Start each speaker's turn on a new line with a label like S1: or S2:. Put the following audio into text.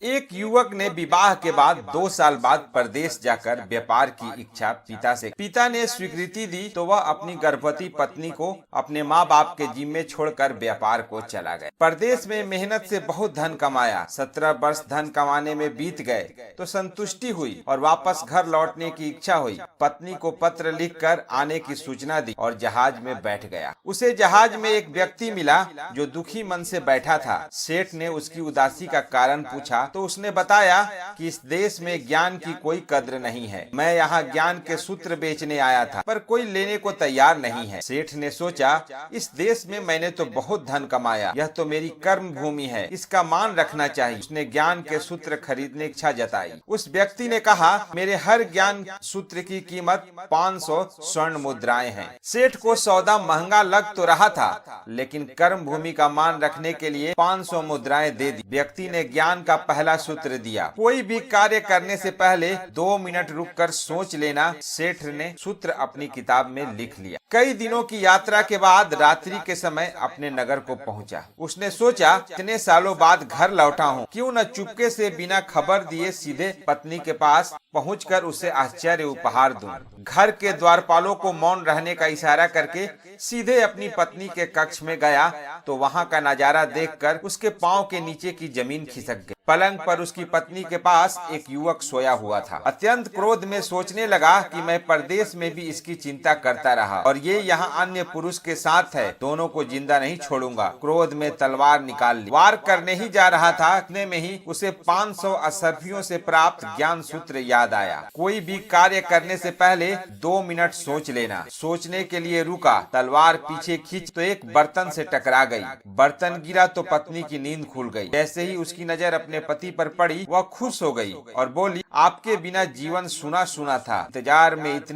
S1: एक युवक ने विवाह के बाद 2 साल बाद परदेश जाकर व्यापार की इच्छा पिता ने स्वीकृति दी तो वह अपनी गर्भवती पत्नी को अपने माँ बाप के जिम्मे छोड़कर व्यापार को चला गया। परदेश में मेहनत से बहुत धन कमाया। 17 वर्ष धन कमाने में बीत गए तो संतुष्टि हुई और वापस घर लौटने की इच्छा हुई। पत्नी को पत्र लिखकर आने की सूचना दी और जहाज में बैठ गया। उसे जहाज में एक व्यक्ति मिला जो दुखी मन से बैठा था। सेठ ने उसकी उदासी का कारण पूछा तो उसने बताया कि इस देश में ज्ञान की कोई कद्र नहीं है। मैं यहाँ ज्ञान के सूत्र बेचने आया था पर कोई लेने को तैयार नहीं है। सेठ ने सोचा, इस देश में मैंने तो बहुत धन कमाया, यह तो मेरी कर्म भूमि है, इसका मान रखना चाहिए। उसने ज्ञान के सूत्र खरीदने की इच्छा जताई। उस व्यक्ति ने कहा, मेरे हर ज्ञान सूत्र की कीमत 500 स्वर्ण मुद्राएं हैं। सेठ को सौदा महंगा लग तो रहा था, लेकिन कर्म भूमि का मान रखने के लिए 500 मुद्राएं दे दी। व्यक्ति ने ज्ञान का पहला सूत्र दिया, कोई भी कार्य करने से पहले 2 मिनट रुककर सोच लेना। सेठ ने सूत्र अपनी किताब में लिख लिया। कई दिनों की यात्रा के बाद रात्रि के समय अपने नगर को पहुंचा। उसने सोचा, इतने सालों बाद घर लौटा हूँ, क्यों न चुपके से बिना खबर दिए सीधे पत्नी के पास पहुंचकर उसे आश्चर्य उपहार दूं। घर के द्वारपालों को मौन रहने का इशारा करके सीधे अपनी पत्नी के कक्ष में गया तो वहां का नजारा देखकर उसके पांव के नीचे की जमीन खिसक गई। पलंग पर उसकी पत्नी के पास एक युवक सोया हुआ था। अत्यंत क्रोध में सोचने लगा कि मैं परदेश में भी इसकी चिंता करता रहा और ये यहाँ अन्य पुरुष के साथ है, दोनों को जिंदा नहीं छोड़ूंगा। क्रोध में तलवार निकाल ली। वार करने ही जा रहा था, इतने में ही उसे 500 असरफियों से प्राप्त ज्ञान सूत्र याद आया। कोई भी कार्य करने से पहले 2 मिनट सोच लेना। सोचने के लिए रुका, तलवार पीछे खींच तो एक बर्तन से टकरा गई। बर्तन गिरा तो पत्नी की नींद खुल गई। जैसे ही उसकी नजर अपने पति पर पड़ी, वह खुश हो गई और बोली, आपके बिना जीवन सुना सुना था, इंतजार में इतनी